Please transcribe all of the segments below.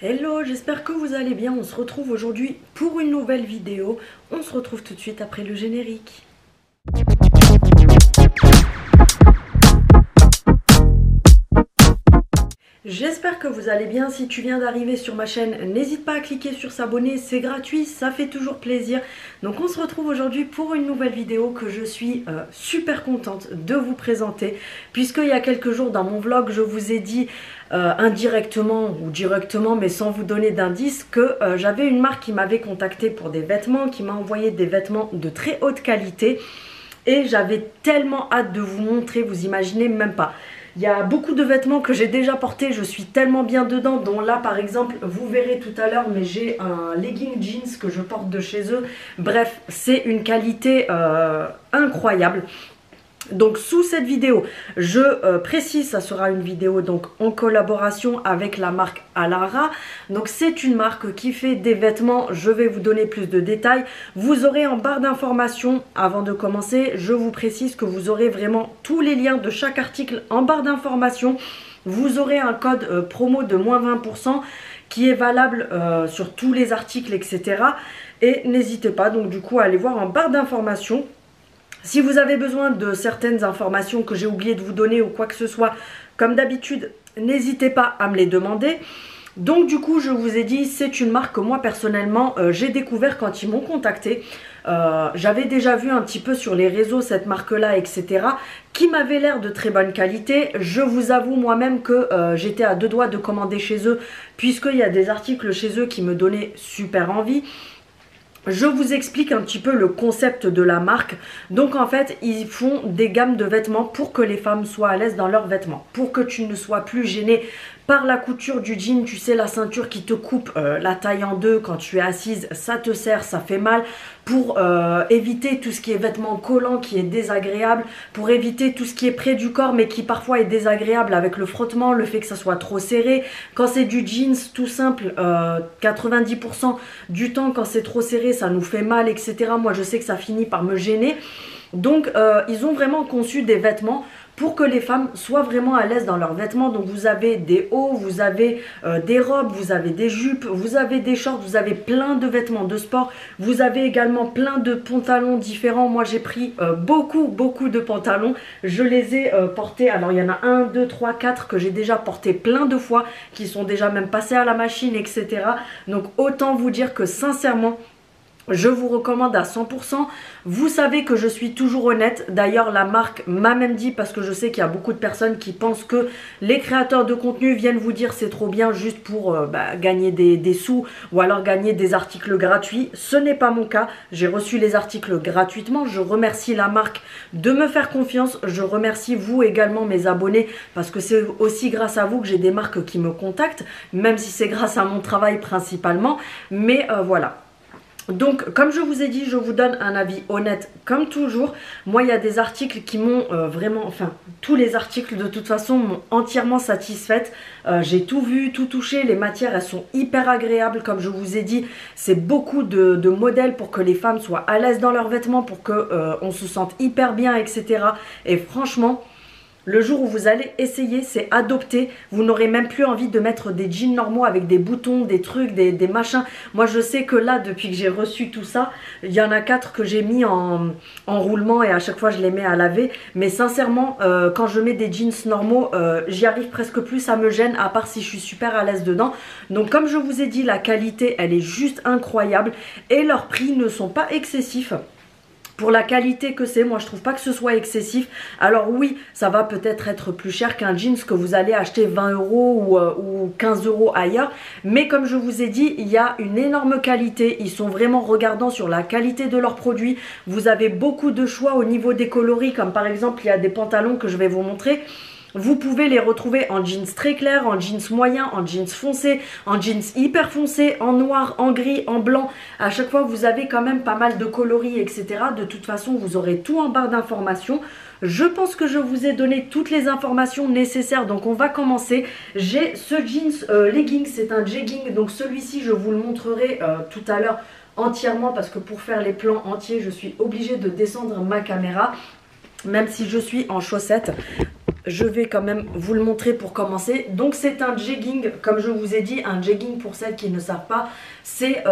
Hello, j'espère que vous allez bien. On se retrouve aujourd'hui pour une nouvelle vidéo. On se retrouve tout de suite après le générique. J'espère que vous allez bien. Si tu viens d'arriver sur ma chaîne, n'hésite pas à cliquer sur s'abonner, c'est gratuit, ça fait toujours plaisir. Donc on se retrouve aujourd'hui pour une nouvelle vidéo que je suis super contente de vous présenter. Puisque il y a quelques jours dans mon vlog, je vous ai dit indirectement ou directement, mais sans vous donner d'indice, que j'avais une marque qui m'avait contacté pour des vêtements, qui m'a envoyé des vêtements de très haute qualité. Et j'avais tellement hâte de vous montrer, vous imaginez même pas. Il y a beaucoup de vêtements que j'ai déjà portés, je suis tellement bien dedans, dont là par exemple, vous verrez tout à l'heure, mais j'ai un legging jeans que je porte de chez eux. Bref, c'est une qualité incroyable. Donc sous cette vidéo, je précise, ça sera une vidéo donc en collaboration avec la marque Alara. Donc c'est une marque qui fait des vêtements, je vais vous donner plus de détails. Vous aurez en barre d'informations, avant de commencer, je vous précise que vous aurez vraiment tous les liens de chaque article en barre d'informations. Vous aurez un code promo de moins 20% qui est valable sur tous les articles, etc. Et n'hésitez pas donc du coup à aller voir en barre d'informations. Si vous avez besoin de certaines informations que j'ai oublié de vous donner ou quoi que ce soit, comme d'habitude, n'hésitez pas à me les demander. Donc du coup, je vous ai dit, c'est une marque que moi personnellement, j'ai découvert quand ils m'ont contacté. J'avais déjà vu un petit peu sur les réseaux cette marque-là, etc. qui m'avait l'air de très bonne qualité. Je vous avoue moi-même que j'étais à deux doigts de commander chez eux, puisqu'il y a des articles chez eux qui me donnaient super envie. Je vous explique un petit peu le concept de la marque. Donc en fait, ils font des gammes de vêtements pour que les femmes soient à l'aise dans leurs vêtements. Pour que tu ne sois plus gênée par la couture du jean, tu sais, la ceinture qui te coupe la taille en deux quand tu es assise, ça te serre, ça fait mal. Pour éviter tout ce qui est vêtements collants qui est désagréable, pour éviter tout ce qui est près du corps mais qui parfois est désagréable avec le frottement, le fait que ça soit trop serré. Quand c'est du jeans tout simple, 90% du temps quand c'est trop serré ça nous fait mal, etc. Moi je sais que ça finit par me gêner. Donc ils ont vraiment conçu des vêtements pour que les femmes soient vraiment à l'aise dans leurs vêtements. Donc vous avez des hauts, vous avez des robes, vous avez des jupes, vous avez des shorts, vous avez plein de vêtements de sport. Vous avez également plein de pantalons différents. Moi j'ai pris beaucoup de pantalons. Je les ai portés, alors il y en a 1, 2, 3, 4 que j'ai déjà portés plein de fois, qui sont déjà même passés à la machine, etc. Donc autant vous dire que sincèrement, je vous recommande à 100%. Vous savez que je suis toujours honnête. D'ailleurs, la marque m'a même dit, parce que je sais qu'il y a beaucoup de personnes qui pensent que les créateurs de contenu viennent vous dire c'est trop bien juste pour gagner des sous ou alors gagner des articles gratuits. Ce n'est pas mon cas. J'ai reçu les articles gratuitement. Je remercie la marque de me faire confiance. Je remercie vous également, mes abonnés, parce que c'est aussi grâce à vous que j'ai des marques qui me contactent, même si c'est grâce à mon travail principalement. Mais voilà. Donc comme je vous ai dit, je vous donne un avis honnête comme toujours. Moi il y a des articles qui m'ont vraiment, enfin tous les articles de toute façon m'ont entièrement satisfaite. J'ai tout vu, tout touché, les matières elles sont hyper agréables comme je vous ai dit. C'est beaucoup de modèles pour que les femmes soient à l'aise dans leurs vêtements, pour que on se sente hyper bien, etc. Et franchement, le jour où vous allez essayer, c'est adopter. Vous n'aurez même plus envie de mettre des jeans normaux avec des boutons, des trucs, des machins. Moi, je sais que là, depuis que j'ai reçu tout ça, il y en a 4 que j'ai mis en roulement et à chaque fois, je les mets à laver. Mais sincèrement, quand je mets des jeans normaux, j'y arrive presque plus, ça me gêne, à part si je suis super à l'aise dedans. Donc, comme je vous ai dit, la qualité, elle est juste incroyable et leurs prix ne sont pas excessifs. Pour la qualité que c'est, moi je trouve pas que ce soit excessif. Alors oui, ça va peut-être être plus cher qu'un jeans que vous allez acheter 20 € ou 15 € ailleurs. Mais comme je vous ai dit, il y a une énorme qualité. Ils sont vraiment regardants sur la qualité de leurs produits. Vous avez beaucoup de choix au niveau des coloris, comme par exemple il y a des pantalons que je vais vous montrer. Vous pouvez les retrouver en jeans très clair, en jeans moyen, en jeans foncé, en jeans hyper foncé, en noir, en gris, en blanc. À chaque fois, vous avez quand même pas mal de coloris, etc. De toute façon, vous aurez tout en barre d'informations. Je pense que je vous ai donné toutes les informations nécessaires, donc on va commencer. J'ai ce jeans legging, c'est un jegging, donc celui-ci, je vous le montrerai tout à l'heure entièrement parce que pour faire les plans entiers, je suis obligée de descendre ma caméra, même si je suis en chaussettes. je vais quand même vous le montrer pour commencer. Donc c'est un jegging, comme je vous ai dit, un jegging pour celles qui ne savent pas, c'est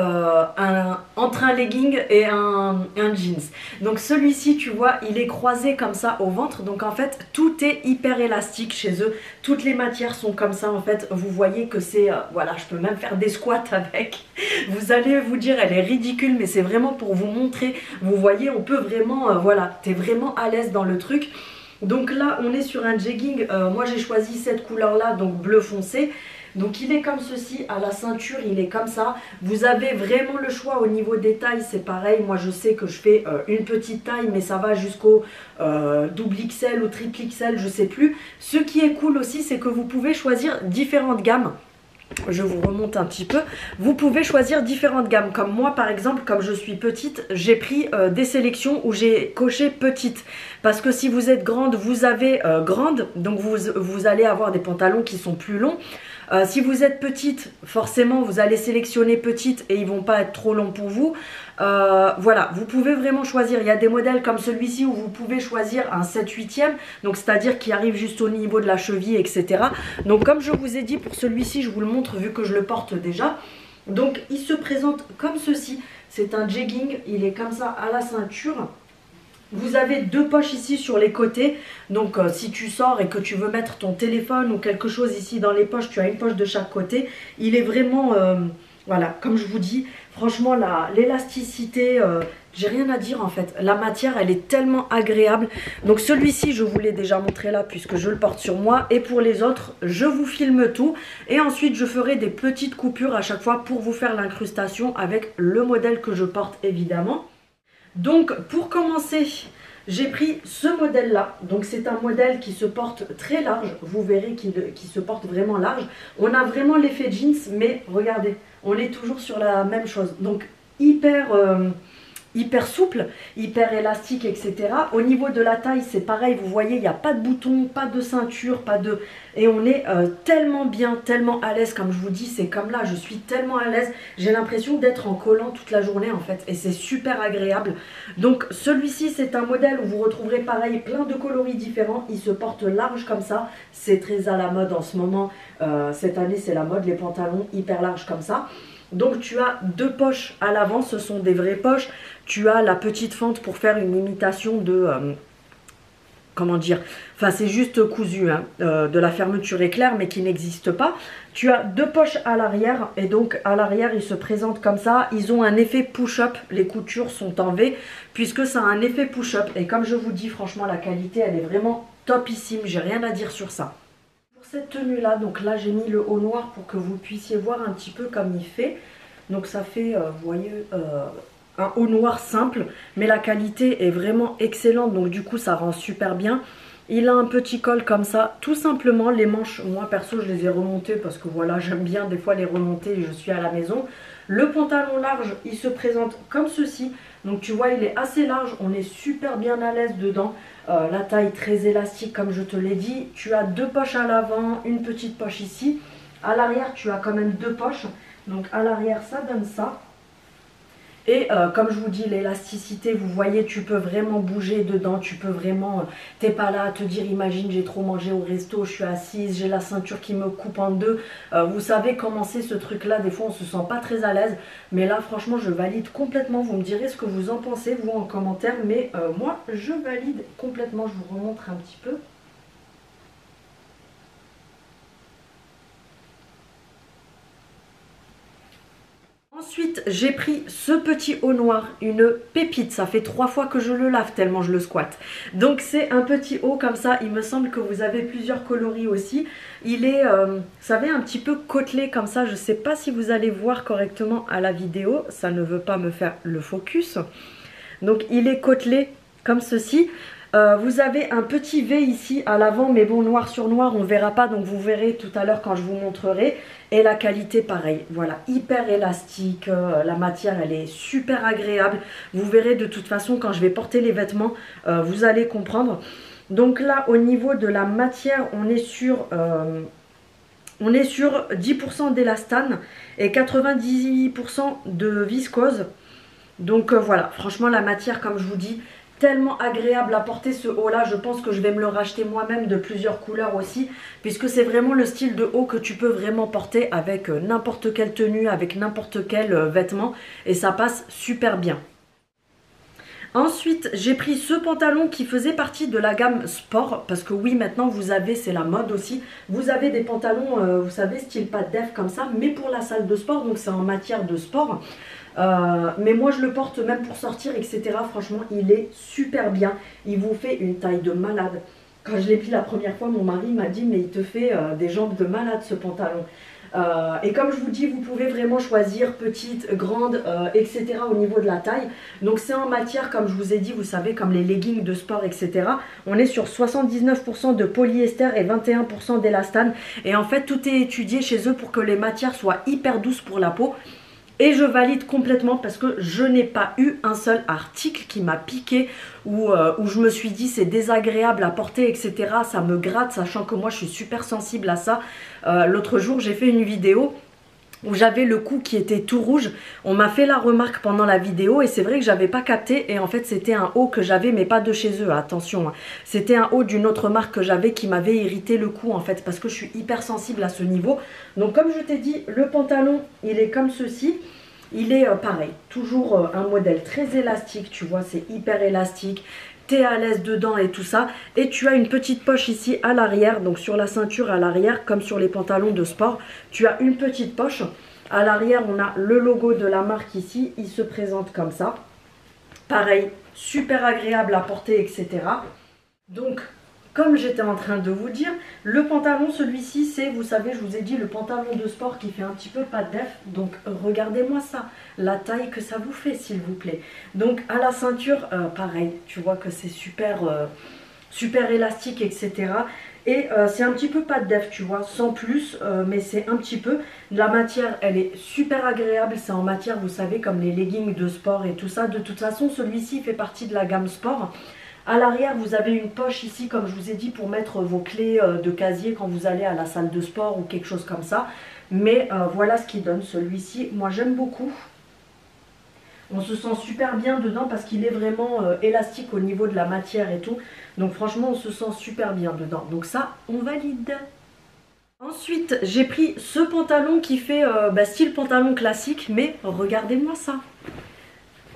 entre un legging et un jeans. Donc celui-ci, tu vois, il est croisé comme ça au ventre. Donc en fait, tout est hyper élastique chez eux. Toutes les matières sont comme ça en fait. Vous voyez que c'est, voilà, je peux même faire des squats avec. Vous allez vous dire, elle est ridicule, mais c'est vraiment pour vous montrer. Vous voyez, on peut vraiment, voilà, t'es vraiment à l'aise dans le truc. Donc là, on est sur un jegging. Moi, j'ai choisi cette couleur-là, donc bleu foncé. Donc il est comme ceci, à la ceinture il est comme ça. Vous avez vraiment le choix au niveau des tailles, c'est pareil. Moi je sais que je fais une petite taille, mais ça va jusqu'au double XL ou triple XL, je sais plus. Ce qui est cool aussi, c'est que vous pouvez choisir différentes gammes. Je vous remonte un petit peu. Vous pouvez choisir différentes gammes. Comme moi par exemple, comme je suis petite, j'ai pris des sélections où j'ai coché petite. Parce que si vous êtes grande, vous avez grande. Donc vous allez avoir des pantalons qui sont plus longs. Si vous êtes petite, forcément vous allez sélectionner petite et ils vont pas être trop longs pour vous. Voilà, vous pouvez vraiment choisir. Il y a des modèles comme celui-ci où vous pouvez choisir un 7/8e, donc c'est-à-dire qui arrive juste au niveau de la cheville, etc. Donc comme je vous ai dit, pour celui-ci, je vous le montre vu que je le porte déjà. Donc il se présente comme ceci. C'est un jegging, il est comme ça à la ceinture. Vous avez deux poches ici sur les côtés, donc si tu sors et que tu veux mettre ton téléphone ou quelque chose ici dans les poches, tu as une poche de chaque côté. Il est vraiment, voilà, comme je vous dis, franchement l'élasticité, j'ai rien à dire en fait. La matière, elle est tellement agréable. Donc celui-ci, je vous l'ai déjà montré là puisque je le porte sur moi. Et pour les autres, je vous filme tout. Et ensuite, je ferai des petites coupures à chaque fois pour vous faire l'incrustation avec le modèle que je porte évidemment. Donc pour commencer, j'ai pris ce modèle là. Donc c'est un modèle qui se porte très large. Vous verrez qu'il se porte vraiment large. On a vraiment l'effet jeans, mais regardez, on est toujours sur la même chose. Donc hyper souple, hyper élastique, etc. Au niveau de la taille, c'est pareil, vous voyez, il n'y a pas de bouton, pas de ceinture, pas de... Et on est tellement bien, tellement à l'aise, comme je vous dis, c'est comme là, je suis tellement à l'aise. J'ai l'impression d'être en collant toute la journée, en fait, et c'est super agréable. Donc, celui-ci, c'est un modèle où vous retrouverez, pareil, plein de coloris différents. Il se porte large comme ça, c'est très à la mode en ce moment. Cette année, c'est la mode, les pantalons hyper larges comme ça. Donc tu as deux poches à l'avant, ce sont des vraies poches. Tu as la petite fente pour faire une imitation de... comment dire? Enfin c'est juste cousu, hein, de la fermeture éclair mais qui n'existe pas. Tu as deux poches à l'arrière et donc à l'arrière ils se présentent comme ça. Ils ont un effet push-up, les coutures sont en V puisque ça a un effet push-up. Et comme je vous dis, franchement la qualité elle est vraiment topissime, j'ai rien à dire sur ça. Cette tenue là, donc là j'ai mis le haut noir pour que vous puissiez voir un petit peu comme il fait. Donc ça fait, vous voyez, un haut noir simple, mais la qualité est vraiment excellente, donc du coup ça rend super bien. Il a un petit col comme ça, tout simplement. Les manches, moi perso je les ai remontées parce que voilà, j'aime bien des fois les remonter, je suis à la maison. Le pantalon large, il se présente comme ceci. Donc tu vois, il est assez large, on est super bien à l'aise dedans. La taille très élastique comme je te l'ai dit. Tu as deux poches à l'avant, une petite poche ici. À l'arrière, tu as quand même deux poches. Donc à l'arrière, ça donne ça. Et comme je vous dis, l'élasticité, vous voyez, tu peux vraiment bouger dedans, tu peux vraiment, t'es pas là à te dire, imagine j'ai trop mangé au resto, je suis assise, j'ai la ceinture qui me coupe en deux. Vous savez comment c'est ce truc-là, des fois on se sent pas très à l'aise, mais là franchement je valide complètement, vous me direz ce que vous en pensez, vous en commentaire, mais moi je valide complètement, je vous remontre un petit peu. Ensuite, j'ai pris ce petit haut noir, une pépite. Ça fait 3 fois que je le lave tellement je le squatte. Donc c'est un petit haut comme ça. Il me semble que vous avez plusieurs coloris aussi. Il est, vous savez, un petit peu côtelé comme ça. Je ne sais pas si vous allez voir correctement à la vidéo. Ça ne veut pas me faire le focus. Donc il est côtelé comme ceci. Vous avez un petit V ici à l'avant, mais bon, noir sur noir, on ne verra pas, donc vous verrez tout à l'heure quand je vous montrerai. Et la qualité, pareil, voilà, hyper élastique, la matière, elle est super agréable. Vous verrez de toute façon, quand je vais porter les vêtements, vous allez comprendre. Donc là, au niveau de la matière, on est sur 10% d'élastane et 90% de viscose. Donc voilà, franchement, la matière, comme je vous dis, tellement agréable à porter ce haut là, je pense que je vais me le racheter moi-même de plusieurs couleurs aussi, puisque c'est vraiment le style de haut que tu peux vraiment porter avec n'importe quelle tenue, avec n'importe quel vêtement, et ça passe super bien. Ensuite, j'ai pris ce pantalon qui faisait partie de la gamme sport, parce que oui, maintenant vous avez, c'est la mode aussi, vous avez des pantalons, vous savez, style pas de def comme ça, mais pour la salle de sport, donc c'est en matière de sport. Mais moi je le porte même pour sortir, etc. Franchement, il est super bien, il vous fait une taille de malade. Quand je l'ai pris la première fois, mon mari m'a dit, mais il te fait des jambes de malade ce pantalon. Et comme je vous dis, vous pouvez vraiment choisir petite, grande, etc. au niveau de la taille. Donc c'est en matière, comme je vous ai dit, vous savez, comme les leggings de sport, etc. On est sur 79% de polyester et 21% d'élastane. Et en fait, tout est étudié chez eux pour que les matières soient hyper douces pour la peau. Et je valide complètement parce que je n'ai pas eu un seul article qui m'a piqué où je me suis dit c'est désagréable à porter, etc. Ça me gratte, sachant que moi je suis super sensible à ça. L'autre jour j'ai fait une vidéo où j'avais le cou qui était tout rouge. On m'a fait la remarque pendant la vidéo et c'est vrai que j'avais pas capté, et en fait c'était un haut que j'avais, mais pas de chez eux, attention, hein. C'était un haut d'une autre marque que j'avais qui m'avait irrité le cou en fait, parce que je suis hyper sensible à ce niveau. Donc comme je t'ai dit, le pantalon il est comme ceci. Il est pareil, toujours un modèle très élastique, tu vois, c'est hyper élastique. Tu es à l'aise dedans et tout ça. Et tu as une petite poche ici à l'arrière, donc sur la ceinture à l'arrière, comme sur les pantalons de sport. Tu as une petite poche. À l'arrière, on a le logo de la marque ici. Il se présente comme ça. Pareil, super agréable à porter, etc. Donc, comme j'étais en train de vous dire, le pantalon, celui-ci, c'est, vous savez, je vous ai dit, le pantalon de sport qui fait un petit peu pas de def. Donc, regardez-moi ça, la taille que ça vous fait, s'il vous plaît. Donc, à la ceinture, pareil, tu vois que c'est super, super élastique, etc. Et c'est un petit peu pas de def, tu vois, sans plus, mais c'est un petit peu. La matière, elle est super agréable, c'est en matière, vous savez, comme les leggings de sport et tout ça. De toute façon, celui-ci fait partie de la gamme sport. À l'arrière, vous avez une poche ici, comme je vous ai dit, pour mettre vos clés de casier quand vous allez à la salle de sport ou quelque chose comme ça. Mais voilà ce qu'il donne celui-ci. Moi, j'aime beaucoup. On se sent super bien dedans parce qu'il est vraiment élastique au niveau de la matière et tout. Donc franchement, on se sent super bien dedans. Donc ça, on valide. Ensuite, j'ai pris ce pantalon qui fait style pantalon classique. Mais regardez-moi ça.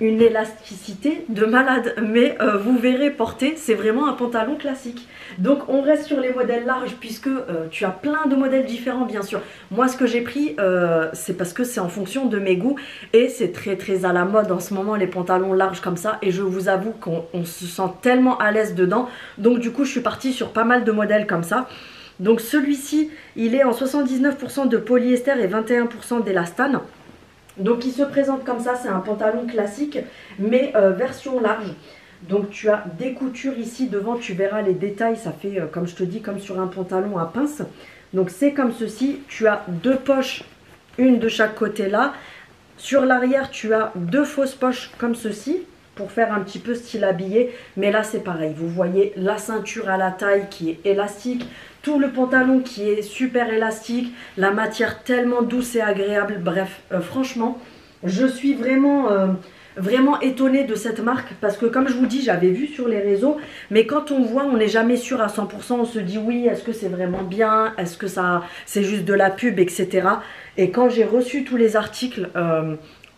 Une élasticité de malade, mais vous verrez porter, c'est vraiment un pantalon classique. Donc on reste sur les modèles larges, puisque tu as plein de modèles différents bien sûr. Moi ce que j'ai pris, c'est parce que c'est en fonction de mes goûts, et c'est très très à la mode en ce moment les pantalons larges comme ça, et je vous avoue qu'on se sent tellement à l'aise dedans. Donc du coup je suis partie sur pas mal de modèles comme ça. Donc celui-ci, il est en 79% de polyester et 21% d'élastane. Donc il se présente comme ça, c'est un pantalon classique, mais version large. Donc tu as des coutures ici devant, tu verras les détails, ça fait comme je te dis, comme sur un pantalon à pince. Donc c'est comme ceci, tu as deux poches, une de chaque côté là. Sur l'arrière, tu as deux fausses poches comme ceci, pour faire un petit peu style habillé. Mais là c'est pareil, vous voyez la ceinture à la taille qui est élastique. Tout le pantalon qui est super élastique, la matière tellement douce et agréable. Bref, franchement, je suis vraiment, vraiment étonnée de cette marque. Parce que comme je vous dis, j'avais vu sur les réseaux. Mais quand on voit, on n'est jamais sûr à 100%. On se dit oui, est-ce que c'est vraiment bien? Est-ce que ça, c'est juste de la pub, etc. Et quand j'ai reçu tous les articles...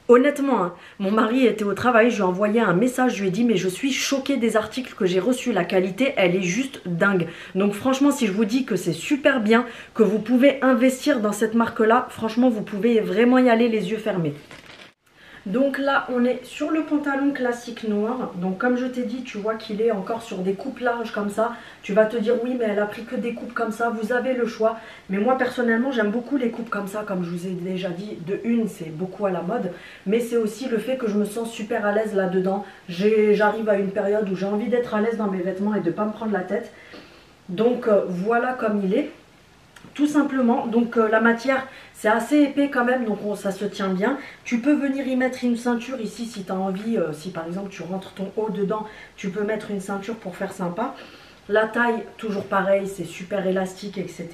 honnêtement, hein, mon mari était au travail, je lui ai envoyé un message, je lui ai dit mais je suis choquée des articles que j'ai reçus, la qualité elle est juste dingue. Donc franchement si je vous dis que c'est super bien, que vous pouvez investir dans cette marque là, franchement vous pouvez vraiment y aller les yeux fermés. Donc là on est sur le pantalon classique noir. Donc comme je t'ai dit, tu vois qu'il est encore sur des coupes larges comme ça. Tu vas te dire oui mais elle a pris que des coupes comme ça, vous avez le choix. Mais moi personnellement j'aime beaucoup les coupes comme ça. Comme je vous ai déjà dit, de une c'est beaucoup à la mode, mais c'est aussi le fait que je me sens super à l'aise là dedans. J'arrive à une période où j'ai envie d'être à l'aise dans mes vêtements et de ne pas me prendre la tête. Donc voilà comme il est. Tout simplement, donc la matière c'est assez épais quand même, donc ça se tient bien. Tu peux venir y mettre une ceinture ici si tu as envie, si par exemple tu rentres ton haut dedans, tu peux mettre une ceinture pour faire sympa. La taille, toujours pareil, c'est super élastique, etc.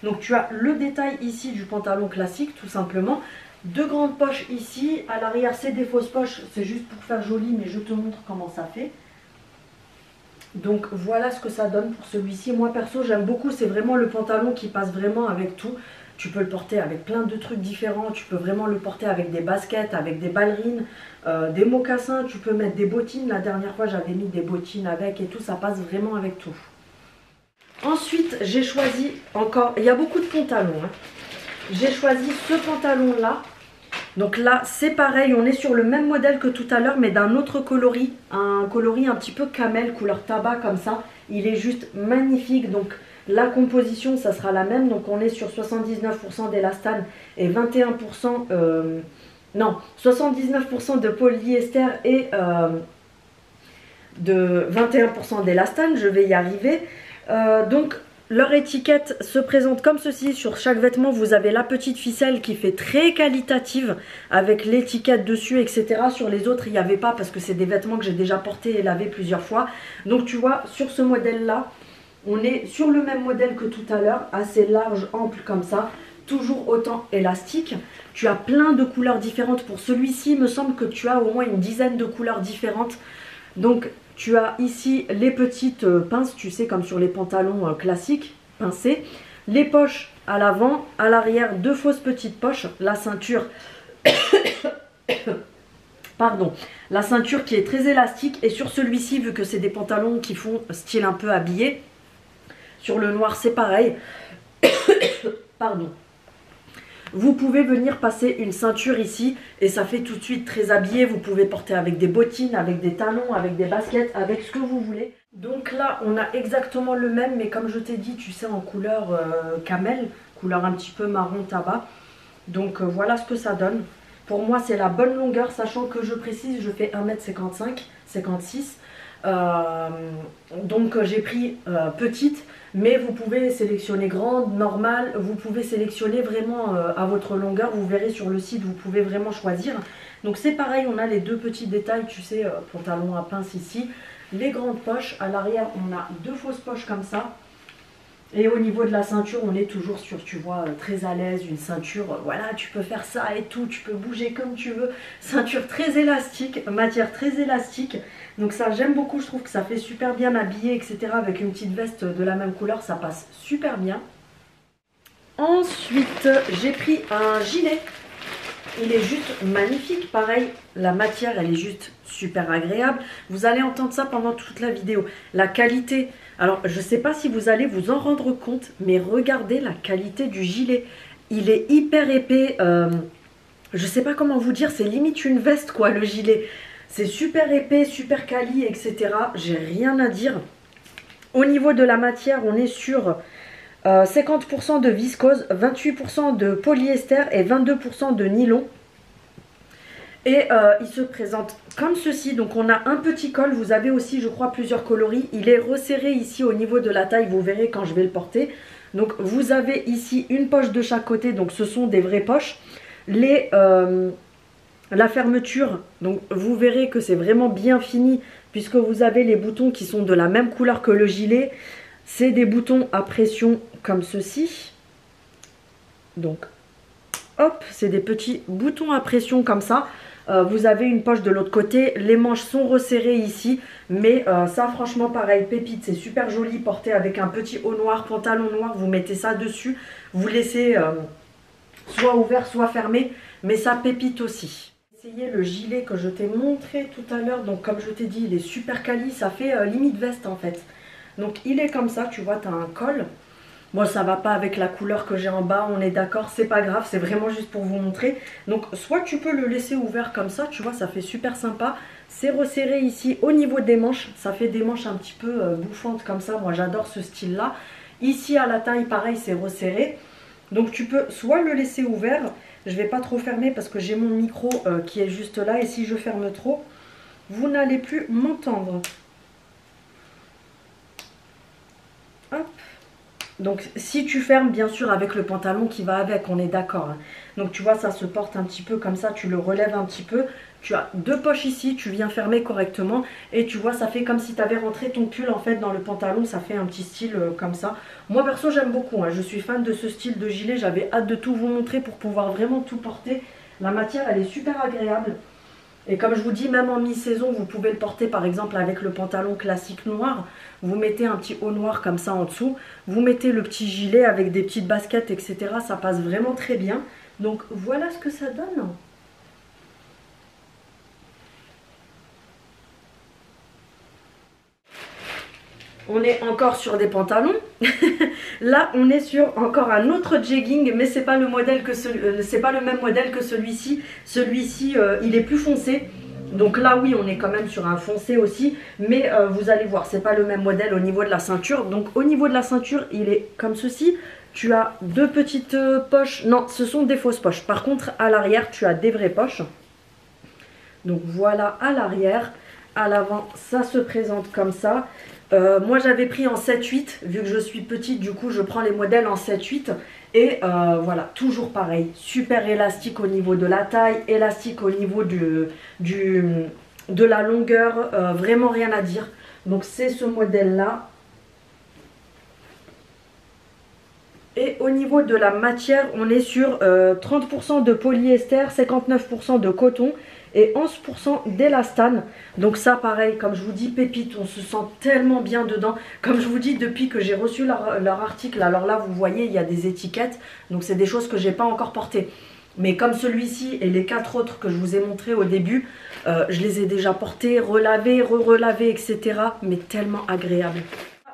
Donc tu as le détail ici du pantalon classique, tout simplement. Deux grandes poches ici, à l'arrière c'est des fausses poches, c'est juste pour faire joli, mais je te montre comment ça fait. Donc voilà ce que ça donne pour celui-ci. Moi perso j'aime beaucoup, c'est vraiment le pantalon qui passe vraiment avec tout. Tu peux le porter avec plein de trucs différents, tu peux vraiment le porter avec des baskets, avec des ballerines, des mocassins, tu peux mettre des bottines. La dernière fois j'avais mis des bottines avec et tout, ça passe vraiment avec tout. Ensuite j'ai choisi encore, il y a beaucoup de pantalons, hein. J'ai choisi ce pantalon là. Donc là c'est pareil, on est sur le même modèle que tout à l'heure mais d'un autre coloris, un coloris un petit peu camel, couleur tabac comme ça. Il est juste magnifique, donc la composition ça sera la même, donc on est sur 79% d'élastane et 21%, non 79% de polyester et de 21% d'élastane, je vais y arriver. Donc leur étiquette se présente comme ceci. Sur chaque vêtement vous avez la petite ficelle qui fait très qualitative avec l'étiquette dessus, etc. Sur les autres il n'y avait pas parce que c'est des vêtements que j'ai déjà portés et lavés plusieurs fois. Donc tu vois sur ce modèle là on est sur le même modèle que tout à l'heure, assez large, ample comme ça, toujours autant élastique. Tu as plein de couleurs différentes. Pour celui-ci il me semble que tu as au moins une dizaine de couleurs différentes. Donc tu as ici les petites pinces, tu sais, comme sur les pantalons classiques, pincées. Les poches à l'avant, à l'arrière, deux fausses petites poches. La ceinture, pardon, la ceinture qui est très élastique. Et sur celui-ci, vu que c'est des pantalons qui font style un peu habillé, sur le noir c'est pareil. Pardon. Vous pouvez venir passer une ceinture ici et ça fait tout de suite très habillé. Vous pouvez porter avec des bottines, avec des talons, avec des baskets, avec ce que vous voulez. Donc là, on a exactement le même, mais comme je t'ai dit, tu sais, en couleur camel, couleur un petit peu marron tabac. Donc voilà ce que ça donne. Pour moi, c'est la bonne longueur, sachant que je précise, je fais 1m55, 56. Donc j'ai pris petite. Mais vous pouvez sélectionner grande, normale, vous pouvez sélectionner vraiment à votre longueur. Vous verrez sur le site, vous pouvez vraiment choisir. Donc c'est pareil, on a les deux petits détails, tu sais, pantalon à pince ici. Les grandes poches, à l'arrière on a deux fausses poches comme ça. Et au niveau de la ceinture, on est toujours sur, tu vois, très à l'aise, une ceinture, voilà, tu peux faire ça et tout, tu peux bouger comme tu veux. Ceinture très élastique, matière très élastique. Donc ça, j'aime beaucoup, je trouve que ça fait super bien habillé, etc. Avec une petite veste de la même couleur, ça passe super bien. Ensuite, j'ai pris un gilet. Il est juste magnifique, pareil, la matière elle est juste super agréable. Vous allez entendre ça pendant toute la vidéo. La qualité, alors je ne sais pas si vous allez vous en rendre compte, mais regardez la qualité du gilet. Il est hyper épais, je ne sais pas comment vous dire, c'est limite une veste quoi le gilet. C'est super épais, super quali, etc. J'ai rien à dire. Au niveau de la matière, on est sur 50% de viscose, 28% de polyester et 22% de nylon. Et il se présente comme ceci. Donc on a un petit col, vous avez aussi je crois plusieurs coloris. Il est resserré ici au niveau de la taille, vous verrez quand je vais le porter. Donc vous avez ici une poche de chaque côté, donc ce sont des vraies poches. La fermeture, donc vous verrez que c'est vraiment bien fini puisque vous avez les boutons qui sont de la même couleur que le gilet. C'est des boutons à pression comme ceci. Donc, hop, c'est des petits boutons à pression comme ça. Vous avez une poche de l'autre côté. Les manches sont resserrées ici. Mais ça, franchement, pareil, pépite. C'est super joli porté avec un petit haut noir, pantalon noir. Vous mettez ça dessus. Vous laissez soit ouvert, soit fermé. Mais ça pépite aussi. Essayez le gilet que je t'ai montré tout à l'heure. Donc, comme je t'ai dit, il est super quali. Ça fait limite veste en fait. Donc il est comme ça, tu vois, tu as un col. Moi ça va pas avec la couleur que j'ai en bas, on est d'accord, c'est pas grave, c'est vraiment juste pour vous montrer. Donc soit tu peux le laisser ouvert comme ça, tu vois, ça fait super sympa. C'est resserré ici au niveau des manches, ça fait des manches un petit peu bouffantes comme ça, moi j'adore ce style là. Ici à la taille pareil c'est resserré. Donc tu peux soit le laisser ouvert, je vais pas trop fermer parce que j'ai mon micro qui est juste là. Et si je ferme trop, vous n'allez plus m'entendre. Hop. Donc si tu fermes bien sûr avec le pantalon qui va avec, on est d'accord, hein. Donc tu vois ça se porte un petit peu comme ça, tu le relèves un petit peu. Tu as deux poches ici, tu viens fermer correctement. Et tu vois ça fait comme si tu avais rentré ton pull en fait dans le pantalon. Ça fait un petit style comme ça. Moi perso j'aime beaucoup, hein. Je suis fan de ce style de gilet. J'avais hâte de tout vous montrer pour pouvoir vraiment tout porter. La matière elle est super agréable. Et comme je vous dis, même en mi-saison, vous pouvez le porter par exemple avec le pantalon classique noir. Vous mettez un petit haut noir comme ça en dessous. Vous mettez le petit gilet avec des petites baskets, etc. Ça passe vraiment très bien. Donc voilà ce que ça donne. On est encore sur des pantalons. Là, on est sur encore un autre jegging, mais c'est pas le modèle que c'est pas le même modèle que celui-ci. Celui-ci, il est plus foncé. Donc là, oui, on est quand même sur un foncé aussi, mais vous allez voir, c'est pas le même modèle au niveau de la ceinture. Donc au niveau de la ceinture, il est comme ceci. Tu as deux petites poches. Non, ce sont des fausses poches. Par contre, à l'arrière, tu as des vraies poches. Donc voilà à l'arrière. À l'avant, ça se présente comme ça. Moi j'avais pris en 7-8, vu que je suis petite, du coup je prends les modèles en 7-8. Et voilà, toujours pareil, super élastique au niveau de la taille, élastique au niveau de la longueur, vraiment rien à dire. Donc c'est ce modèle là. Et au niveau de la matière, on est sur 30% de polyester, 59% de coton et 11% d'élastane. Donc ça pareil, comme je vous dis, pépite, on se sent tellement bien dedans. Comme je vous dis, depuis que j'ai reçu leur article, alors là vous voyez il y a des étiquettes, donc c'est des choses que j'ai pas encore portées. Mais comme celui-ci et les 4 autres que je vous ai montrés au début, je les ai déjà portés, relavés, re-relavés, etc. Mais tellement agréable.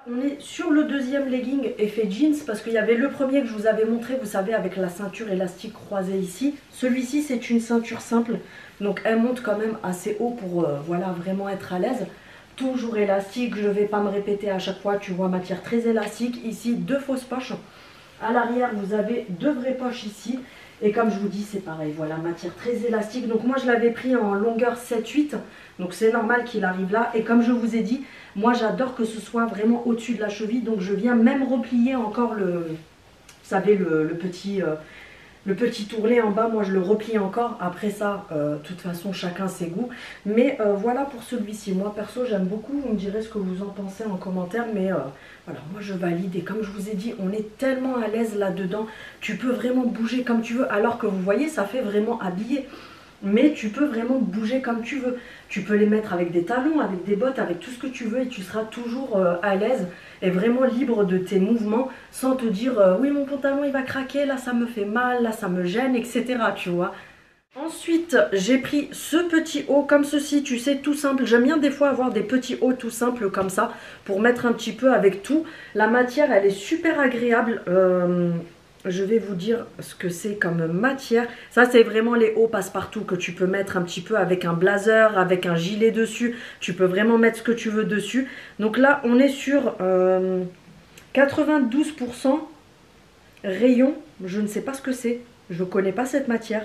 On est sur le deuxième legging effet jeans parce qu'il y avait le premier que je vous avais montré, vous savez, avec la ceinture élastique croisée ici. Celui-ci, c'est une ceinture simple, donc elle monte quand même assez haut pour voilà, vraiment être à l'aise. Toujours élastique, je ne vais pas me répéter à chaque fois, tu vois, matière très élastique. Ici, deux fausses poches. À l'arrière, vous avez deux vraies poches ici. Et comme je vous dis, c'est pareil, voilà, matière très élastique. Donc moi, je l'avais pris en longueur 7-8, donc c'est normal qu'il arrive là. Et comme je vous ai dit, moi, j'adore que ce soit vraiment au-dessus de la cheville. Donc je viens même replier encore vous savez, le petit ourlet en bas. Moi, je le replie encore. Après ça, de toute façon, chacun ses goûts. Mais voilà pour celui-ci. Moi, perso, j'aime beaucoup. Vous me direz ce que vous en pensez en commentaire. Mais voilà, moi, je valide. Et comme je vous ai dit, on est tellement à l'aise là-dedans. Tu peux vraiment bouger comme tu veux. Alors que vous voyez, ça fait vraiment habillé. Mais tu peux vraiment bouger comme tu veux. Tu peux les mettre avec des talons, avec des bottes, avec tout ce que tu veux et tu seras toujours à l'aise et vraiment libre de tes mouvements sans te dire oui mon pantalon il va craquer, là ça me fait mal, là ça me gêne, etc. Tu vois. Ensuite, j'ai pris ce petit haut comme ceci, tu sais, tout simple. J'aime bien des fois avoir des petits hauts tout simples comme ça pour mettre un petit peu avec tout. La matière, elle est super agréable. Je vais vous dire ce que c'est comme matière. Ça, c'est vraiment les hauts passe-partout que tu peux mettre un petit peu avec un blazer, avec un gilet dessus. Tu peux vraiment mettre ce que tu veux dessus. Donc là, on est sur 92% rayon. Je ne sais pas ce que c'est. Je ne connais pas cette matière.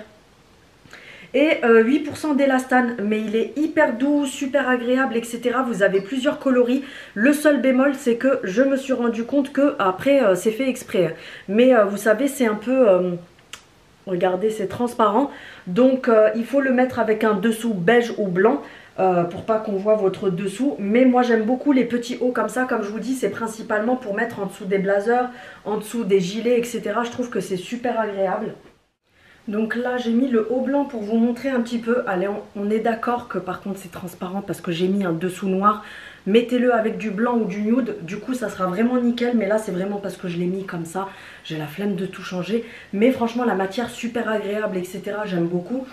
Et 8% d'élastane, mais il est hyper doux, super agréable, etc. Vous avez plusieurs coloris. Le seul bémol, c'est que je me suis rendu compte que après c'est fait exprès. Mais vous savez, c'est un peu... regardez, c'est transparent. Donc il faut le mettre avec un dessous beige ou blanc pour pas qu'on voit votre dessous. Mais moi j'aime beaucoup les petits hauts comme ça. Comme je vous dis, c'est principalement pour mettre en dessous des blazers, en dessous des gilets, etc. Je trouve que c'est super agréable. Donc là j'ai mis le haut blanc pour vous montrer un petit peu. Allez, on est d'accord que par contre c'est transparent parce que j'ai mis un dessous noir. Mettez-le avec du blanc ou du nude, du coup ça sera vraiment nickel. Mais là c'est vraiment parce que je l'ai mis comme ça. J'ai la flemme de tout changer. Mais franchement la matière super agréable, etc. J'aime beaucoup.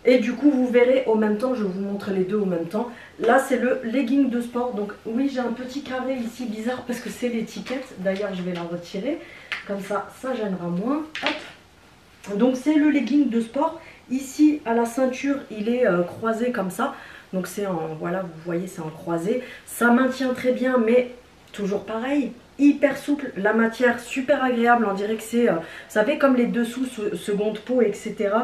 Et du coup vous verrez au même temps, je vous montre les deux au même temps. Là c'est le legging de sport. Donc oui, j'ai un petit carré ici bizarre parce que c'est l'étiquette. D'ailleurs je vais la retirer. Comme ça, ça gênera moins. Hop. Donc c'est le legging de sport. Ici à la ceinture il est croisé comme ça. Donc c'est en, voilà, vous voyez, c'est en croisé. Ça maintient très bien, mais toujours pareil, hyper souple. La matière super agréable, on dirait que c'est, vous savez, comme les dessous seconde peau, etc.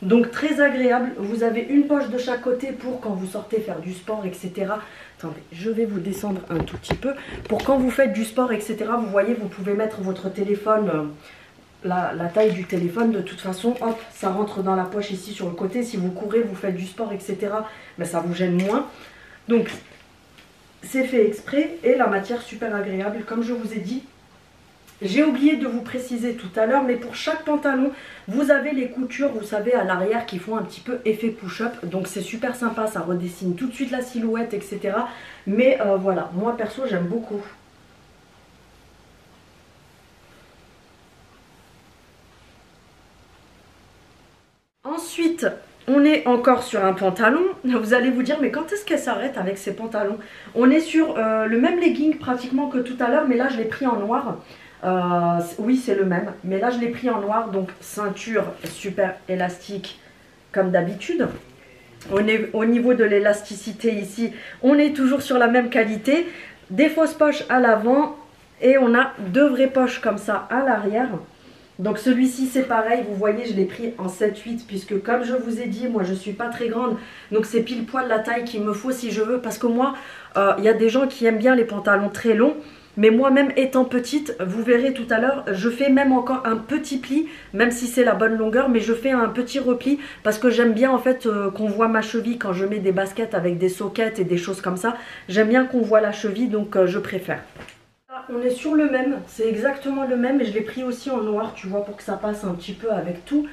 Donc très agréable. Vous avez une poche de chaque côté pour quand vous sortez faire du sport, etc. Attendez, je vais vous descendre un tout petit peu. Pour quand vous faites du sport, etc. Vous voyez, vous pouvez mettre votre téléphone... La taille du téléphone, de toute façon, hop, ça rentre dans la poche ici sur le côté. Si vous courez, vous faites du sport, etc., ben ça vous gêne moins. Donc, c'est fait exprès et la matière super agréable. Comme je vous ai dit, J'ai oublié de vous préciser tout à l'heure, mais pour chaque pantalon, vous avez les coutures, vous savez, à l'arrière qui font un petit peu effet push-up. Donc c'est super sympa, ça redessine tout de suite la silhouette, etc. Mais voilà, moi perso, j'aime beaucoup. Ensuite, on est encore sur un pantalon. Vous allez vous dire, mais quand est-ce qu'elle s'arrête avec ces pantalons? On est sur le même legging pratiquement que tout à l'heure, mais là je l'ai pris en noir. Oui, c'est le même, mais là je l'ai pris en noir, donc ceinture super élastique comme d'habitude. Au niveau de l'élasticité ici, on est toujours sur la même qualité. Des fausses poches à l'avant et on a deux vraies poches comme ça à l'arrière. Donc celui-ci c'est pareil, vous voyez je l'ai pris en 7-8 puisque comme je vous ai dit, moi je suis pas très grande. Donc c'est pile poil la taille qu'il me faut si je veux. Parce que moi, il y a des gens qui aiment bien les pantalons très longs. Mais moi-même étant petite, vous verrez tout à l'heure, je fais même encore un petit pli, même si c'est la bonne longueur, mais je fais un petit repli parce que j'aime bien en fait qu'on voit ma cheville quand je mets des baskets avec des sockets et des choses comme ça. J'aime bien qu'on voit la cheville, donc je préfère. Là, on est sur le même, c'est exactement le même et je l'ai pris aussi en noir, tu vois, pour que ça passe un petit peu avec tout.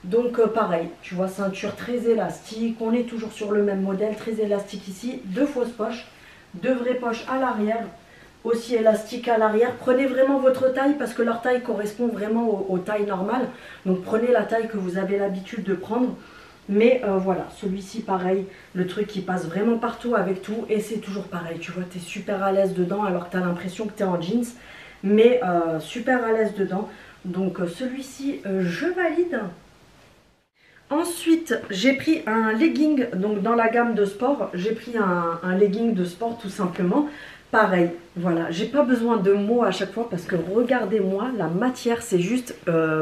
Donc pareil, tu vois, ceinture très élastique, on est toujours sur le même modèle, très élastique ici, deux fausses poches, deux vraies poches à l'arrière. Aussi élastique à l'arrière. Prenez vraiment votre taille parce que leur taille correspond vraiment aux tailles normales. Donc prenez la taille que vous avez l'habitude de prendre. Mais voilà, celui-ci pareil, le truc qui passe vraiment partout avec tout. Et c'est toujours pareil, tu vois, tu es super à l'aise dedans alors que tu as l'impression que tu es en jeans. Mais super à l'aise dedans. Donc celui-ci, je valide. Ensuite, j'ai pris un legging, donc dans la gamme de sport, j'ai pris un legging de sport tout simplement. Pareil, voilà, j'ai pas besoin de mots à chaque fois parce que regardez-moi, la matière c'est juste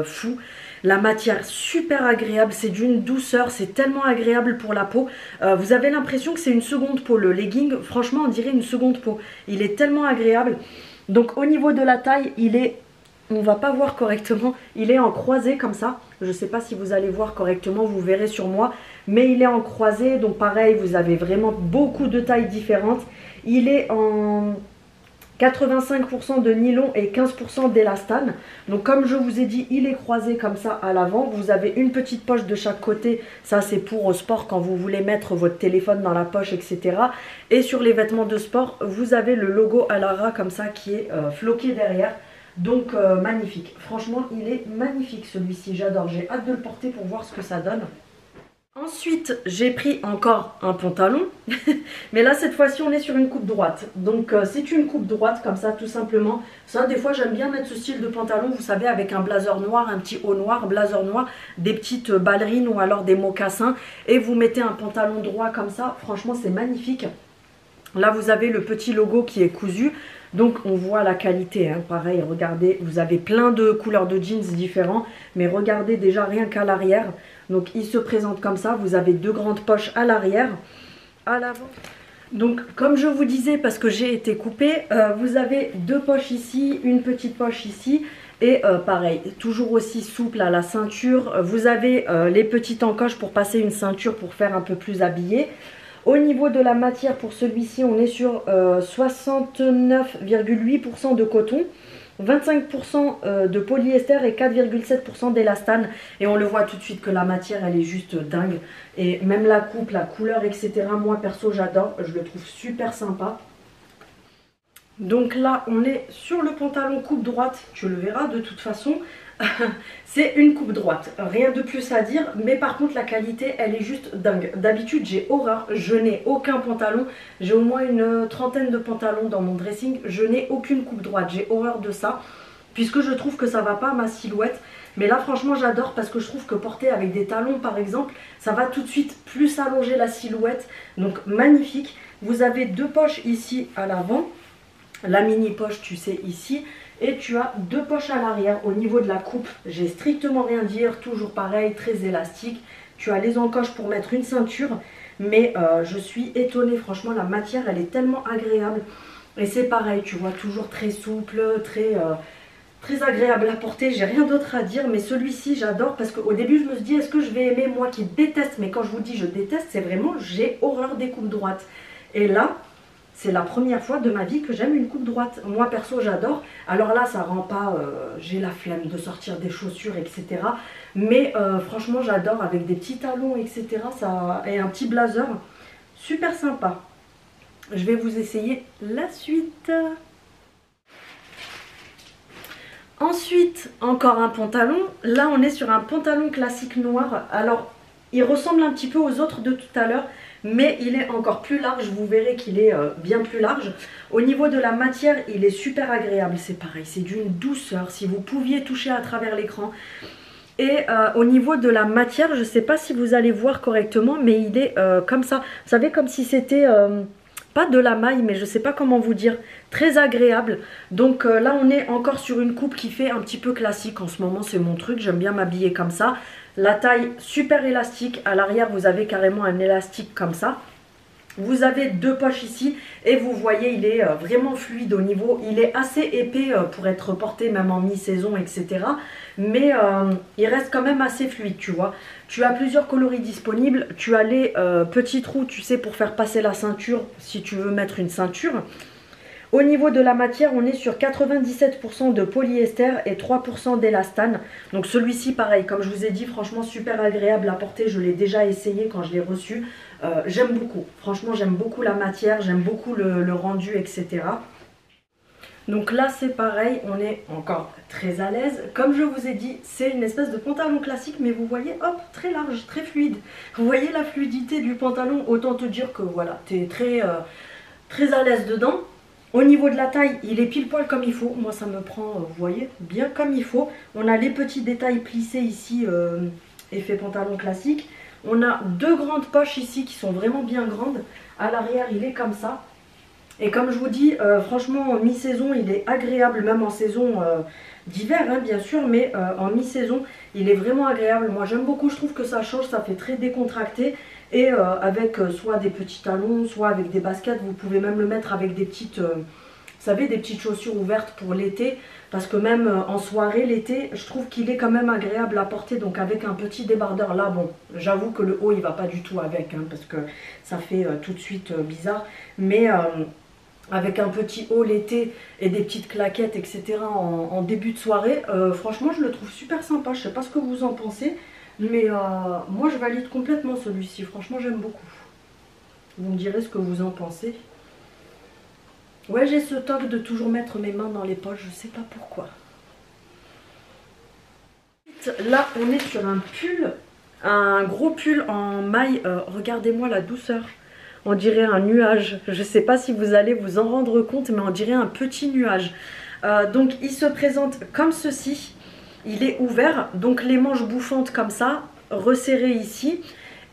fou. La matière super agréable, c'est d'une douceur, c'est tellement agréable pour la peau. Vous avez l'impression que c'est une seconde peau, le legging, franchement on dirait une seconde peau. Il est tellement agréable. Donc au niveau de la taille, il est, on va pas voir correctement, il est en croisé comme ça. Je sais pas si vous allez voir correctement, vous verrez sur moi. Mais il est en croisé, donc pareil, vous avez vraiment beaucoup de tailles différentes. Il est en 85% de nylon et 15% d'élastane. Donc comme je vous ai dit, il est croisé comme ça à l'avant. Vous avez une petite poche de chaque côté. Ça c'est pour au sport quand vous voulez mettre votre téléphone dans la poche, etc. Et sur les vêtements de sport, vous avez le logo Alara comme ça qui est floqué derrière. Donc magnifique. Franchement, il est magnifique celui-ci. J'adore. J'ai hâte de le porter pour voir ce que ça donne. Ensuite, j'ai pris encore un pantalon, mais là cette fois-ci on est sur une coupe droite. Donc c'est une coupe droite comme ça tout simplement. Ça des fois j'aime bien mettre ce style de pantalon, vous savez, avec un blazer noir, un petit haut noir, blazer noir, des petites ballerines ou alors des mocassins. Et vous mettez un pantalon droit comme ça, franchement c'est magnifique. Là vous avez le petit logo qui est cousu. Donc on voit la qualité, hein. Pareil, regardez, vous avez plein de couleurs de jeans différents. Mais regardez déjà rien qu'à l'arrière. Donc il se présente comme ça, vous avez deux grandes poches à l'arrière, à l'avant. Donc comme je vous disais, parce que j'ai été coupée, vous avez deux poches ici, une petite poche ici. Et pareil, toujours aussi souple à la ceinture. Vous avez les petites encoches pour passer une ceinture pour faire un peu plus habillé. Au niveau de la matière, pour celui-ci, on est sur 69,8% de coton. 25% de polyester et 4,7% d'élastane. Et on le voit tout de suite que la matière elle est juste dingue. Et même la coupe, la couleur, etc. Moi perso j'adore, je le trouve super sympa. Donc là on est sur le pantalon coupe droite, tu le verras de toute façon. C'est une coupe droite, rien de plus à dire. Mais par contre la qualité elle est juste dingue. D'habitude j'ai horreur, je n'ai aucun pantalon. J'ai au moins une trentaine de pantalons dans mon dressing. Je n'ai aucune coupe droite, j'ai horreur de ça, puisque je trouve que ça va pas à ma silhouette. Mais là franchement j'adore parce que je trouve que porter avec des talons par exemple, ça va tout de suite plus allonger la silhouette. Donc magnifique. Vous avez deux poches ici à l'avant. La mini poche tu sais ici. Et tu as deux poches à l'arrière. Au niveau de la coupe, j'ai strictement rien à dire. Toujours pareil, très élastique. Tu as les encoches pour mettre une ceinture. Mais je suis étonnée. Franchement, la matière, elle est tellement agréable. Et c'est pareil, tu vois, toujours très souple, très agréable à porter. J'ai rien d'autre à dire. Mais celui-ci, j'adore. Parce qu'au début, je me suis dit, est-ce que je vais aimer, moi qui déteste. Mais quand je vous dis je déteste, c'est vraiment, j'ai horreur des coupes droites. Et là, c'est la première fois de ma vie que j'aime une coupe droite. Moi perso j'adore. Alors là ça rend pas, j'ai la flemme de sortir des chaussures etc. Mais franchement j'adore avec des petits talons etc. Ça, et un petit blazer. Super sympa. Je vais vous essayer la suite. Ensuite, encore un pantalon. Là, on est sur un pantalon classique noir. Alors, il ressemble un petit peu aux autres de tout à l'heure, mais il est encore plus large. Vous verrez qu'il est bien plus large. Au niveau de la matière, il est super agréable. C'est pareil, c'est d'une douceur. Si vous pouviez toucher à travers l'écran. Et au niveau de la matière, je ne sais pas si vous allez voir correctement, mais il est comme ça. Vous savez, comme si c'était... pas de la maille, mais je ne sais pas comment vous dire, très agréable. Donc là on est encore sur une coupe qui fait un petit peu classique. En ce moment c'est mon truc, j'aime bien m'habiller comme ça. La taille super élastique, à l'arrière vous avez carrément un élastique comme ça. Vous avez deux poches ici et vous voyez il est vraiment fluide au niveau, il est assez épais pour être porté même en mi-saison etc. Mais il reste quand même assez fluide tu vois. Tu as plusieurs coloris disponibles, tu as les petits trous tu sais pour faire passer la ceinture si tu veux mettre une ceinture. Au niveau de la matière, on est sur 97% de polyester et 3% d'élastane. Donc celui-ci, pareil, comme je vous ai dit, franchement super agréable à porter. Je l'ai déjà essayé quand je l'ai reçu. J'aime beaucoup. Franchement, j'aime beaucoup la matière, j'aime beaucoup le rendu, etc. Donc là, c'est pareil, on est encore très à l'aise. Comme je vous ai dit, c'est une espèce de pantalon classique, mais vous voyez, hop, très large, très fluide. Vous voyez la fluidité du pantalon, autant te dire que voilà, tu es très à l'aise dedans. Au niveau de la taille, il est pile poil comme il faut. Moi, ça me prend, vous voyez, bien comme il faut. On a les petits détails plissés ici, effet pantalon classique. On a deux grandes poches ici qui sont vraiment bien grandes. À l'arrière, il est comme ça. Et comme je vous dis, franchement, en mi-saison, il est agréable, même en saison d'hiver, hein, bien sûr. Mais en mi-saison, il est vraiment agréable. Moi, j'aime beaucoup, je trouve que ça change, ça fait très décontracté. Et avec soit des petits talons, soit avec des baskets, vous pouvez même le mettre avec des petites, vous savez, des petites chaussures ouvertes pour l'été. Parce que même en soirée, l'été, je trouve qu'il est quand même agréable à porter. Donc avec un petit débardeur, là, bon, j'avoue que le haut, il va pas du tout avec, hein, parce que ça fait tout de suite bizarre. Mais avec un petit haut l'été et des petites claquettes, etc. en début de soirée, franchement, je le trouve super sympa. Je sais pas ce que vous en pensez. Mais moi je valide complètement celui-ci, franchement j'aime beaucoup. Vous me direz ce que vous en pensez. Ouais, j'ai ce toc de toujours mettre mes mains dans les poches, je sais pas pourquoi. Là on est sur un pull, un gros pull en maille, regardez-moi la douceur. On dirait un nuage, je sais pas si vous allez vous en rendre compte, mais on dirait un petit nuage. Donc il se présente comme ceci. Il est ouvert, donc les manches bouffantes comme ça, resserrées ici.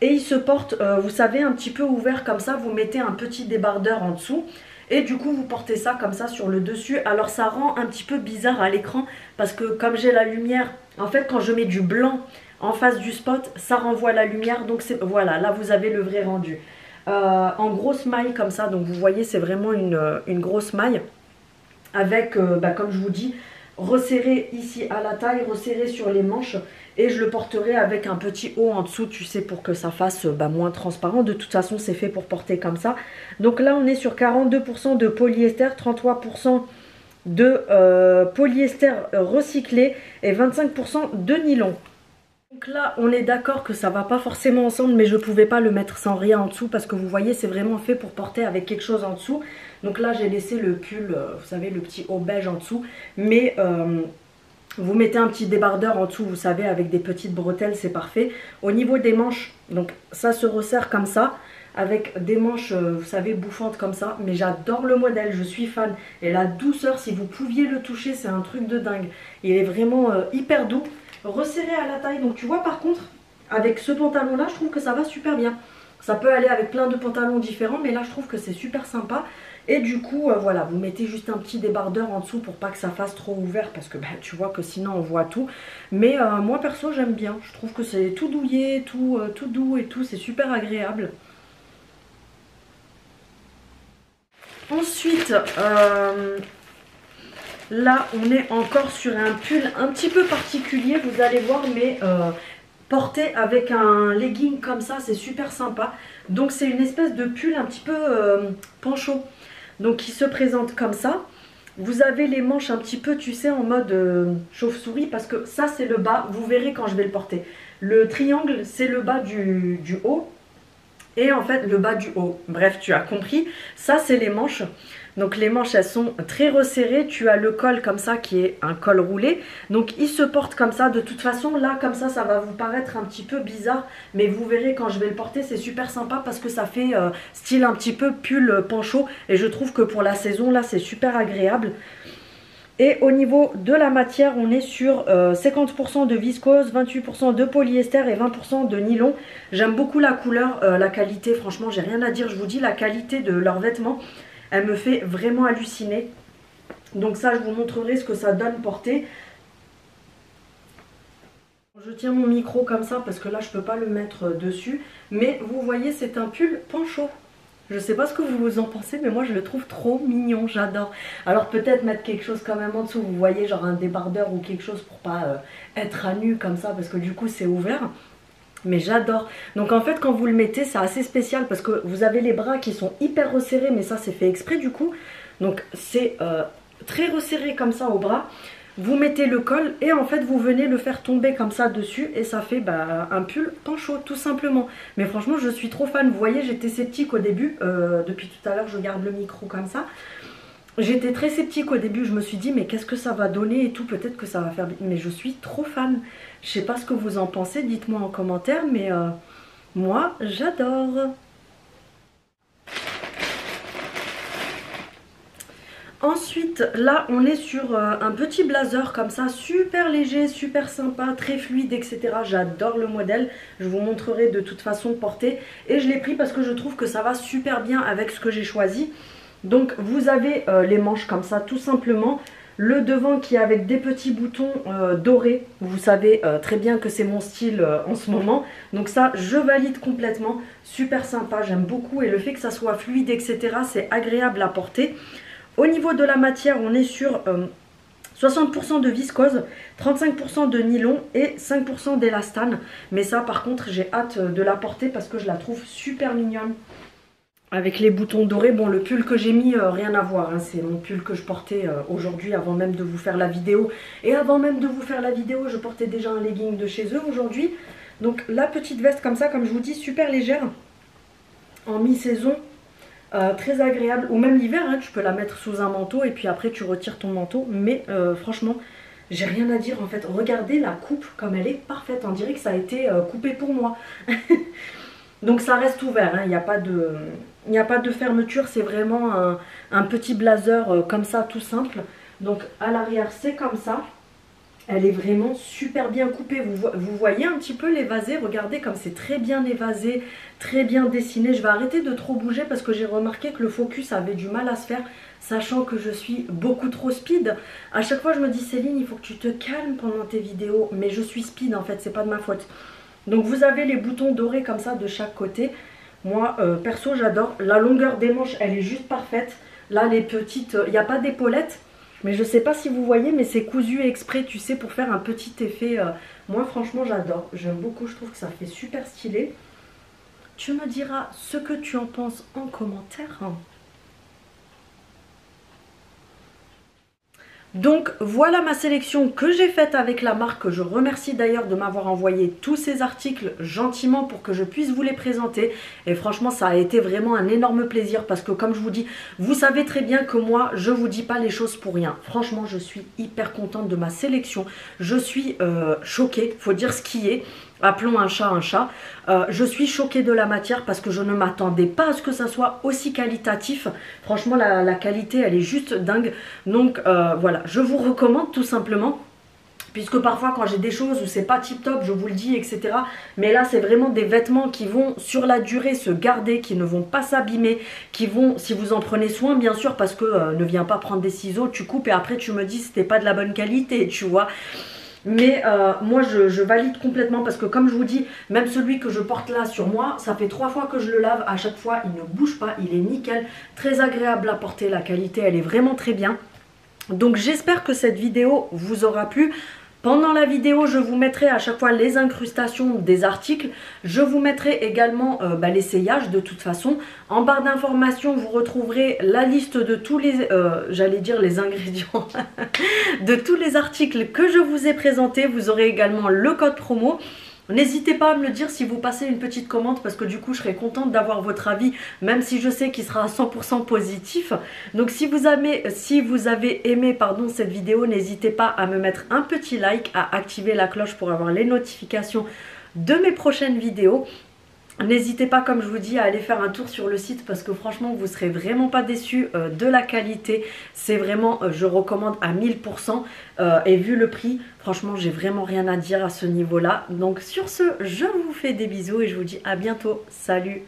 Et il se porte, vous savez, un petit peu ouvert comme ça. Vous mettez un petit débardeur en dessous. Et du coup, vous portez ça comme ça sur le dessus. Alors ça rend un petit peu bizarre à l'écran. Parce que comme j'ai la lumière, en fait quand je mets du blanc en face du spot, ça renvoie la lumière. Donc voilà, là vous avez le vrai rendu. En grosse maille comme ça, donc vous voyez c'est vraiment une grosse maille. Avec, comme je vous dis, resserré ici à la taille, resserré sur les manches, et je le porterai avec un petit haut en dessous, tu sais, pour que ça fasse moins transparent. De toute façon c'est fait pour porter comme ça. Donc là on est sur 42% de polyester, 33% de polyester recyclé et 25% de nylon. Donc là on est d'accord que ça va pas forcément ensemble, mais je pouvais pas le mettre sans rien en dessous parce que vous voyez c'est vraiment fait pour porter avec quelque chose en dessous. Donc là j'ai laissé le pull, vous savez, le petit haut beige en dessous, mais vous mettez un petit débardeur en dessous, vous savez, avec des petites bretelles, c'est parfait. Au niveau des manches, donc ça se resserre comme ça, avec des manches, vous savez, bouffantes comme ça. Mais j'adore le modèle, je suis fan. Et la douceur, si vous pouviez le toucher, c'est un truc de dingue. Il est vraiment hyper doux, resserré à la taille. Donc tu vois, par contre, avec ce pantalon-là, je trouve que ça va super bien. Ça peut aller avec plein de pantalons différents, mais là, je trouve que c'est super sympa. Et du coup, voilà, vous mettez juste un petit débardeur en dessous pour pas que ça fasse trop ouvert, parce que tu vois que sinon on voit tout. Mais moi perso j'aime bien, je trouve que c'est tout douillet, tout doux et tout, c'est super agréable. Ensuite, là on est encore sur un pull un petit peu particulier, vous allez voir, mais porté avec un legging comme ça, c'est super sympa. Donc c'est une espèce de pull un petit peu pancho. Donc il se présente comme ça. Vous avez les manches un petit peu, tu sais, en mode chauve-souris, parce que ça c'est le bas, vous verrez quand je vais le porter. Le triangle c'est le bas du haut, et en fait le bas du haut. Bref, tu as compris, ça c'est les manches. Donc les manches elles sont très resserrées, tu as le col comme ça qui est un col roulé. Donc il se porte comme ça, de toute façon là comme ça va vous paraître un petit peu bizarre. Mais vous verrez quand je vais le porter c'est super sympa parce que ça fait style un petit peu pull pancho. Et je trouve que pour la saison là c'est super agréable. Et au niveau de la matière, on est sur 50% de viscose, 28% de polyester et 20% de nylon. J'aime beaucoup la couleur, la qualité, franchement j'ai rien à dire. Je vous dis la qualité de leurs vêtements. Elle me fait vraiment halluciner. Donc ça, je vous montrerai ce que ça donne porter. Je tiens mon micro comme ça parce que là, je ne peux pas le mettre dessus. Mais vous voyez, c'est un pull pancho. Je ne sais pas ce que vous en pensez, mais moi, je le trouve trop mignon. J'adore. Alors peut-être mettre quelque chose quand même en dessous. Vous voyez, genre un débardeur ou quelque chose pour pas être à nu comme ça. Parce que du coup, c'est ouvert. Mais j'adore. Donc en fait quand vous le mettez c'est assez spécial parce que vous avez les bras qui sont hyper resserrés, mais ça c'est fait exprès du coup. Donc c'est très resserré comme ça au bras. Vous mettez le col et en fait vous venez le faire tomber comme ça dessus et ça fait un pull pancho tout simplement. Mais franchement je suis trop fan. Vous voyez j'étais sceptique au début. Depuis tout à l'heure je garde le micro comme ça. J'étais très sceptique au début, je me suis dit mais qu'est-ce que ça va donner et tout, peut-être que ça va faire... Mais je suis trop fan. Je sais pas ce que vous en pensez, dites-moi en commentaire, mais moi j'adore. Ensuite, là on est sur un petit blazer comme ça, super léger, super sympa, très fluide, etc. J'adore le modèle, je vous montrerai de toute façon porté. Et je l'ai pris parce que je trouve que ça va super bien avec ce que j'ai choisi. Donc vous avez les manches comme ça tout simplement, le devant qui est avec des petits boutons dorés, vous savez très bien que c'est mon style en ce moment, donc ça je valide complètement, super sympa, j'aime beaucoup et le fait que ça soit fluide etc c'est agréable à porter. Au niveau de la matière on est sur 60% de viscose, 35% de nylon et 5% d'élastane, mais ça par contre j'ai hâte de la porter parce que je la trouve super mignonne. Avec les boutons dorés, bon le pull que j'ai mis, rien à voir, hein, c'est mon pull que je portais aujourd'hui avant même de vous faire la vidéo. Et avant même de vous faire la vidéo, je portais déjà un legging de chez eux aujourd'hui. Donc la petite veste comme ça, comme je vous dis, super légère, en mi-saison, très agréable. Ou même l'hiver, hein, tu peux la mettre sous un manteau et puis après tu retires ton manteau. Mais franchement, j'ai rien à dire en fait. Regardez la coupe comme elle est parfaite, on dirait que ça a été coupé pour moi. Donc ça reste ouvert, hein. Il n'y a pas de fermeture, c'est vraiment un petit blazer comme ça tout simple. Donc à l'arrière c'est comme ça, elle est vraiment super bien coupée, vous voyez un petit peu l'évasé, regardez comme c'est très bien évasé, très bien dessiné. Je vais arrêter de trop bouger parce que j'ai remarqué que le focus avait du mal à se faire, sachant que je suis beaucoup trop speed. À chaque fois je me dis Céline il faut que tu te calmes pendant tes vidéos, mais je suis speed en fait, c'est pas de ma faute. Donc vous avez les boutons dorés comme ça de chaque côté. Moi perso j'adore. La longueur des manches elle est juste parfaite. Là les petites, il n'y a pas d'épaulettes. Mais je ne sais pas si vous voyez mais c'est cousu exprès tu sais pour faire un petit effet. Moi franchement j'adore. J'aime beaucoup, je trouve que ça fait super stylé. Tu me diras ce que tu en penses en commentaire. Donc voilà ma sélection que j'ai faite avec la marque. Je remercie d'ailleurs de m'avoir envoyé tous ces articles gentiment pour que je puisse vous les présenter. Et franchement ça a été vraiment un énorme plaisir parce que comme je vous dis, vous savez très bien que moi je vous dis pas les choses pour rien. Franchement je suis hyper contente de ma sélection. Je suis choquée, faut dire ce qui est. Appelons un chat un chat. Je suis choquée de la matière parce que je ne m'attendais pas à ce que ça soit aussi qualitatif. Franchement, la qualité, elle est juste dingue. Donc voilà, je vous recommande tout simplement. Puisque parfois quand j'ai des choses où c'est pas tip top, je vous le dis, etc. Mais là, c'est vraiment des vêtements qui vont sur la durée se garder, qui ne vont pas s'abîmer, qui vont, si vous en prenez soin, bien sûr, parce que ne viens pas prendre des ciseaux, tu coupes et après tu me dis c'était pas de la bonne qualité, tu vois. Mais moi je valide complètement parce que comme je vous dis, même celui que je porte là sur moi, ça fait 3 fois que je le lave, à chaque fois il ne bouge pas, il est nickel, très agréable à porter, la qualité elle est vraiment très bien. Donc j'espère que cette vidéo vous aura plu. Pendant la vidéo, je vous mettrai à chaque fois les incrustations des articles. Je vous mettrai également l'essayage de toute façon. En barre d'informations, vous retrouverez la liste de tous les, j'allais dire les ingrédients, de tous les articles que je vous ai présentés. Vous aurez également le code promo. N'hésitez pas à me le dire si vous passez une petite commande parce que du coup je serai contente d'avoir votre avis, même si je sais qu'il sera à 100% positif. Donc si vous avez aimé cette vidéo, n'hésitez pas à me mettre un petit like, à activer la cloche pour avoir les notifications de mes prochaines vidéos. N'hésitez pas, comme je vous dis, à aller faire un tour sur le site parce que franchement vous serez vraiment pas déçus de la qualité. C'est vraiment, je recommande à 1000% et vu le prix, franchement j'ai vraiment rien à dire à ce niveau là. Donc sur ce, je vous fais des bisous et je vous dis à bientôt. Salut!